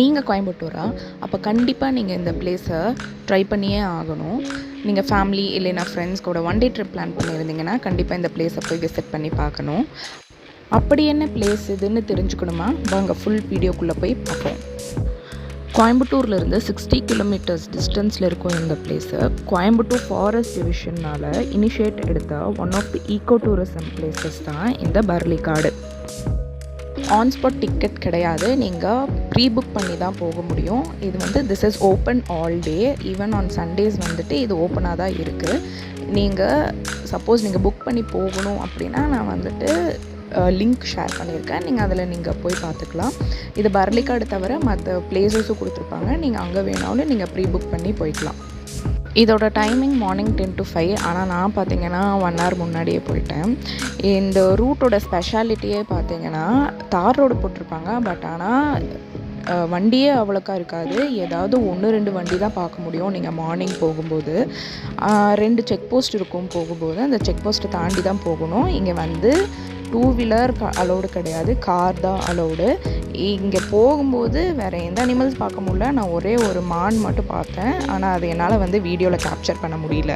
நீங்கள் கோயம்புத்தூரா? அப்போ கண்டிப்பாக நீங்கள் இந்த பிளேஸை ட்ரை பண்ணியே ஆகணும். நீங்கள் ஃபேமிலி இல்லைன்னா ஃப்ரெண்ட்ஸ் கூட ஒன் டே ட்ரிப் பிளான் பண்ணியிருந்தீங்கன்னா கண்டிப்பாக இந்த பிளேஸை போய் விசிட் பண்ணி பார்க்கணும். அப்படி என்ன பிளேஸ் இதுன்னு தெரிஞ்சுக்கணுமா? வாங்க ஃபுல் வீடியோக்குள்ளே போய் பார்ப்போம். கோயம்புத்தூர்லேருந்து 60 கிலோமீட்டர்ஸ் டிஸ்டன்ஸில் இருக்கும் இந்த பிளேஸு. கோயம்புத்தூர் ஃபாரஸ்ட் டிவிஷனால் இனிஷியேட் எடுத்த one of the eco tourism places தான் இந்த பர்லிக்காடு. ஆன் ஸ்பாட் டிக்கெட் கிடையாது, நீங்கள் ப்ரீ புக் பண்ணி தான் போக முடியும். இது வந்து this is open all day, even on Sundays வந்துட்டு இது ஓப்பனாக தான் இருக்குது. நீங்கள் சப்போஸ் நீங்கள் புக் பண்ணி போகணும் அப்படின்னா நான் வந்துட்டு லிங்க் ஷேர் பண்ணியிருக்கேன், நீங்கள் அதில் போய் பார்த்துக்கலாம். இது பர்லிக்காடு தவிர மற்ற பிளேசஸும் கொடுத்துருப்பாங்க, நீங்கள் அங்கே வேணாலும் நீங்கள் ப்ரீ புக் பண்ணி போய்க்கலாம். இதோட டைமிங் மார்னிங் 10 to 5, ஆனால் நான் பார்த்தீங்கன்னா 1 hour முன்னாடியே போயிட்டேன். இந்த ரூட்டோட ஸ்பெஷாலிட்டியே பார்த்தீங்கன்னா தார் ரோடு போட்டிருப்பாங்க, பட் ஆனால் வண்டியே அவ்வளோக்கா இருக்காது. ஏதாவது 1-2 வண்டி தான் பார்க்க முடியும் நீங்கள் மார்னிங் போகும்போது. 2 செக் போஸ்ட் இருக்கும் போகும்போது, அந்த செக் போஸ்ட்டை தாண்டி தான் போகணும். இங்கே வந்து 2 வீலர் அலௌடு கிடையாது, கார் தான் அலௌடு. இங்கே போகும்போது வேறு எந்த அனிமல்ஸ் பார்க்க முடியல, நான் ஒரே ஒரு மான் மட்டும் பார்த்தேன், ஆனால் அது என்னால் வந்து வீடியோவில் கேப்சர் பண்ண முடியல.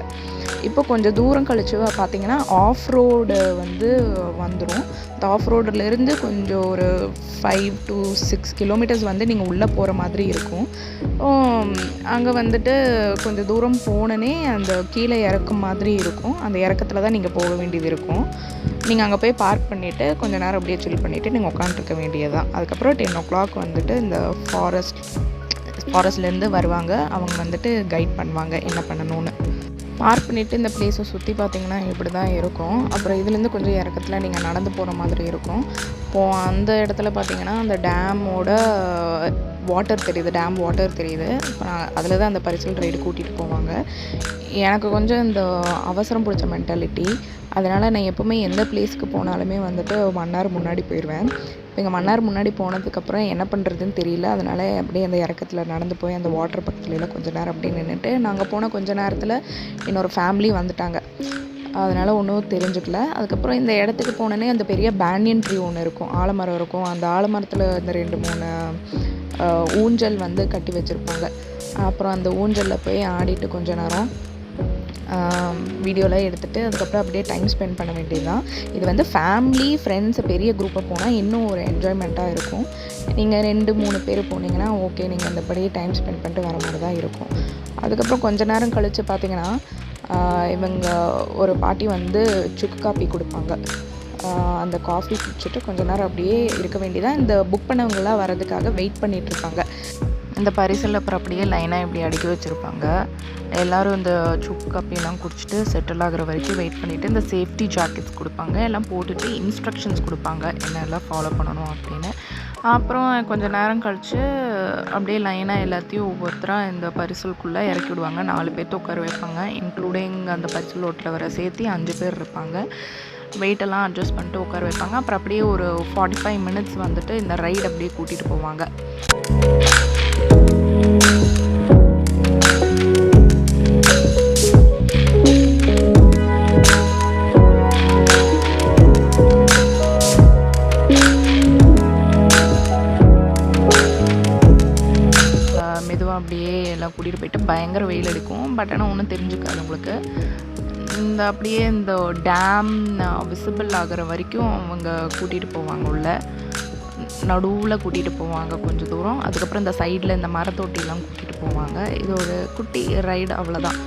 இப்போ கொஞ்சம் தூரம் கழிச்சு பார்த்திங்கன்னா ஆஃப் ரோடு வந்துடும். இந்த ஆஃப் ரோடுலேருந்து கொஞ்சம் ஒரு 5 to 6 கிலோமீட்டர்ஸ் நீங்கள் உள்ளே போகிற மாதிரி இருக்கும். அங்கே வந்துட்டு கொஞ்சம் தூரம் போனனே அந்த கீழே இறக்கும் மாதிரி இருக்கும். அந்த இறக்கத்தில் தான் நீங்கள் போக வேண்டியது இருக்கும். நீங்கள் அங்கே போய் பார்க் பண்ணிவிட்டு கொஞ்சம் நேரம் அப்படியே சில் பண்ணிவிட்டு நீங்கள் உட்காந்துருக்க வேண்டியது தான். அதுக்கப்புறம் 10 o'clock வந்துட்டு இந்த ஃபாரஸ்ட்லேருந்து வருவாங்க, அவங்க வந்துட்டு கைட் பண்ணுவாங்க என்ன பண்ணணும்னு. பார்க் பண்ணிவிட்டு இந்த பிளேஸை சுற்றி பார்த்திங்கன்னா இப்படி தான் இருக்கும். அப்புறம் இதுலேருந்து கொஞ்சம் இறக்கத்தில் நீங்கள் நடந்து போகிற மாதிரி இருக்கும். அந்த இடத்துல பார்த்திங்கன்னா அந்த டேமோட வாட்டர் தெரியுது, டேம் வாட்டர் தெரியுது. இப்போ நான் அதில் தான் அந்த பரிசல் ரைடு கூட்டிகிட்டு போவாங்க. எனக்கு கொஞ்சம் இந்த அவசரம் பிடிச்ச மென்டாலிட்டி, அதனால் நான் எப்போவுமே எந்த பிளேஸ்க்கு போனாலுமே வந்துட்டு 1 hour முன்னாடி போயிடுவேன். இப்போ இங்கே 1 hour முன்னாடி போனதுக்கப்புறம் என்ன பண்ணுறதுன்னு தெரியல, அதனால் அப்படியே அந்த இறக்கத்தில் நடந்து போய் அந்த வாட்டர் பக்கத்துலலாம் கொஞ்சம் நேரம் அப்படியே நின்றுட்டு, நாங்கள் போன கொஞ்சம் நேரத்தில் இன்னொரு ஃபேமிலி வந்துட்டாங்க, அதனால் ஒன்றும் தெரிஞ்சுக்கல. அதுக்கப்புறம் இந்த இடத்துக்கு போனோன்னே அந்த பெரிய பேனியன் ட்ரீ ஒன்று இருக்கும், ஆலமரம் இருக்கும். அந்த ஆலமரத்தில் இந்த 2-3 ஊஞ்சல் கட்டி வச்சுருப்பாங்க. அப்புறம் அந்த ஊஞ்சலில் போய் ஆடிட்டு கொஞ்ச நேரம் வீடியோலாம் எடுத்துகிட்டு அதுக்கப்புறம் அப்படியே டைம் ஸ்பெண்ட் பண்ண வேண்டியது தான். இது ஃபேமிலி ஃப்ரெண்ட்ஸ் பெரிய குரூப்பாக போனால் இன்னும் ஒரு என்ஜாய்மெண்ட்டாக இருக்கும். நீங்கள் 2-3 பேர் போனீங்கன்னா ஓகே, நீங்கள் அந்தபடியே டைம் ஸ்பெண்ட் பண்ணிட்டு வர மாதிரி தான் இருக்கும். அதுக்கப்புறம் கொஞ்ச நேரம் கழித்து பார்த்திங்கன்னா இவங்க ஒரு பாட்டி சுக்கு காப்பி கொடுப்பாங்க. அந்த காஃபி குடிச்சிட்டு கொஞ்ச நேரம் அப்படியே இருக்க வேண்டியதான். இந்த புக் பண்ணவங்களாம் வரதுக்காக வெயிட் பண்ணிகிட்ருப்பாங்க. இந்த பரிசல் அப்புறம் அப்படியே லைனாக இப்படி அடுக்கி வச்சுருப்பாங்க. எல்லோரும் இந்த சுக்கு காப்பியெல்லாம் குடிச்சிட்டு செட்டில் ஆகிற வரைக்கும் வெயிட் பண்ணிவிட்டு இந்த சேஃப்டி ஜாக்கெட்ஸ் கொடுப்பாங்க, எல்லாம் போட்டுட்டு இன்ஸ்ட்ரக்ஷன்ஸ் கொடுப்பாங்க என்னெல்லாம் ஃபாலோ பண்ணணும் அப்படின்னு. அப்புறம் கொஞ்சம் நேரம் கழித்து அப்படியே லைனாக எல்லாத்தையும் ஒவ்வொருத்தராக இந்த பரிசலுக்குள்ளே இறக்கி விடுவாங்க. 4 பேர்த்து உட்கார வைப்பாங்க, இன்க்ளூடிங் அந்த பரிசல் ஓட்டில் வர சேர்த்து 5 பேர் இருப்பாங்க. வெயிட்டெல்லாம் அட்ஜஸ்ட் பண்ணிட்டு உட்கார வைப்பாங்க. அப்புறம் அப்படியே ஒரு 45 minutes இந்த ரைடு அப்படியே கூட்டிகிட்டு போவாங்க. மெதுவாக அப்படியே எல்லாம் கூட்டிகிட்டு போயிட்டு பயங்கர வெயில் அடிக்கும், பட் ஆனால் ஒன்றும் தெரிஞ்சுக்காது உங்களுக்கு. அப்படியே இந்த டேம் விசிபிள் ஆகிற வரைக்கும் அவங்க கூட்டிகிட்டு போவாங்க, உள்ள நடுவில் கூட்டிகிட்டு போவாங்க கொஞ்சம் தூரம். அதுக்கப்புறம் இந்த சைடில் இந்த மரத்தொட்டிலாம் கூட்டிகிட்டு போவாங்க. இது ஒரு குட்டி ரைடு, அவ்வளோதான்.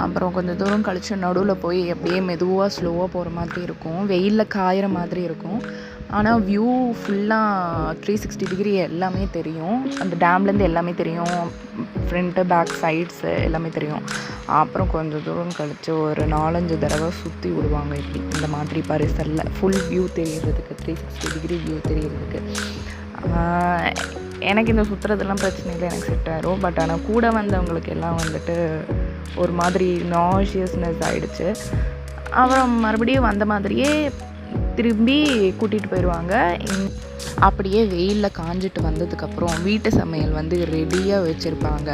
அப்புறம் கொஞ்சம் தூரம் கழித்து நடுவில் போய் அப்படியே மெதுவாக ஸ்லோவாக போகிற மாதிரி இருக்கும், வெயிலில் காயிற மாதிரி இருக்கும். ஆனால் வியூ ஃபுல்லாக 360 டிகிரி எல்லாமே தெரியும். அந்த டேம்லேருந்து எல்லாமே தெரியும், ஃப்ரண்ட்டு பேக் சைட்ஸு எல்லாமே தெரியும். அப்புறம் கொஞ்சம் தூரம் கழித்து ஒரு 4-5 தடவை சுற்றி விடுவாங்க இப்படி இந்த மாதிரி பரிசலில் ஃபுல் வியூ தெரிகிறதுக்கு, 360 டிகிரி வியூ தெரிகிறதுக்கு. எனக்கு இந்த சுற்றுறதுலாம் பிரச்சனை இல்லை, எனக்கு செட் ஆகிரும். பட் ஆனால் கூட வந்தவங்களுக்கு எல்லாம் வந்துட்டு ஒரு மாதிரி நாஷியஸ்னஸ் ஆகிடுச்சு. அப்புறம் மறுபடியும் வந்த மாதிரியே திரும்பி கூட்டிகிட்டு போயிடுவாங்க. அப்படியே வெயிலில் காஞ்சிட்டு வந்ததுக்கப்புறம் வீட்டு சமையல் வந்து ரெடியாக வச்சுருப்பாங்க.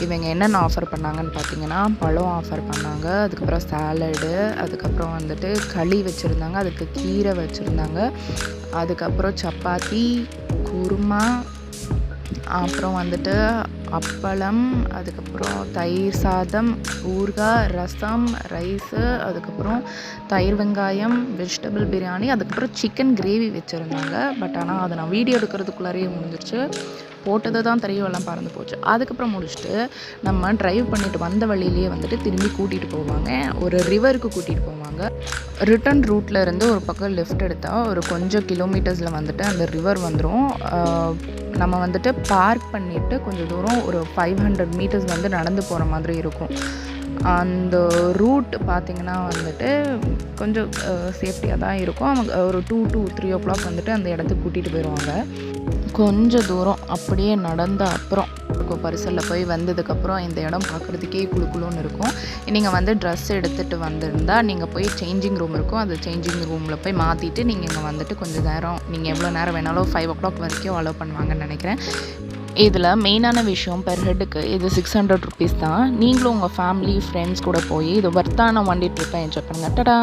இவங்க என்னென்ன ஆஃபர் பண்ணாங்கன்னு பார்த்தீங்கன்னா, பழம் ஆஃபர் பண்ணாங்க, அதுக்கப்புறம் சாலடு, அதுக்கப்புறம் வந்துட்டு களி வச்சுருந்தாங்க, அதுக்கு கீரை வச்சுருந்தாங்க, அதுக்கப்புறம் சப்பாத்தி, குருமா, அப்புறம் வந்துட்டு அப்பளம், அதுக்கப்புறம் தயிர் சாதம், ஊறுகாய், ரசம், ரைஸு, அதுக்கப்புறம் தயிர் வெங்காயம், வெஜிடபிள் பிரியாணி, அதுக்கப்புறம் சிக்கன் கிரேவி வச்சுருந்தாங்க. பட் ஆனால் அதை நான் வீடியோ எடுக்கிறதுக்குள்ளாரையே முடிஞ்சிருச்சு. போட்டது தான் தெரியவெல்லாம் பறந்து போச்சு. அதுக்கப்புறம் முடிச்சுட்டு நம்ம ட்ரைவ் பண்ணிட்டு வந்த வழியிலேயே வந்துட்டு திரும்பி கூட்டிகிட்டு போவாங்க. ஒரு ரிவருக்கு கூட்டிகிட்டு போவாங்க. ரிட்டன் ரூட்டில் இருந்து ஒரு பக்கம் லெஃப்ட் எடுத்தால் ஒரு கொஞ்சம் கிலோமீட்டர்ஸில் வந்துட்டு அந்த ரிவர் வந்துடும். நம்ம வந்துட்டு பார்க் பண்ணிவிட்டு கொஞ்சம் தூரம் ஒரு 500 மீட்டர்ஸ் வந்து நடந்து போகிற மாதிரி இருக்கும். அந்த ரூட் பார்த்திங்கன்னா வந்துட்டு கொஞ்சம் சேஃப்டியாக தான் இருக்கும். அவங்க ஒரு 2 to 3 o'clock வந்துட்டு அந்த இடத்துக்கு கூட்டிகிட்டு போயிடுவாங்க. கொஞ்சம் தூரம் அப்படியே நடந்த அப்புறம் பரிசலில் போய் வந்ததுக்கப்புறம் இந்த இடம் பார்க்குறதுக்கே குளுன்னு இருக்கும். நீங்கள் வந்து ட்ரெஸ் எடுத்துகிட்டு வந்திருந்தால் நீங்கள் போய் சேஞ்சிங் ரூம் இருக்கும், அந்த சேஞ்சிங் ரூமில் போய் மாற்றிட்டு நீங்கள் இங்கே வந்துட்டு கொஞ்சம் நேரம், நீங்கள் எவ்வளோ நேரம் வேணாலும் 5 o'clock வரைக்கும் அலோவ் பண்ணுவாங்கன்னு நினைக்கிறேன். இதில் மெயினான விஷயம் பெர் ஹெட்டுக்கு இது 600 rupees தான். நீங்களும் உங்கள் ஃபேமிலி ஃப்ரெண்ட்ஸ் கூட போய் இது வர்த்தான ஒன் டே ட்ரிப்பை என்ஜாய் பண்ணுங்கள். டடா.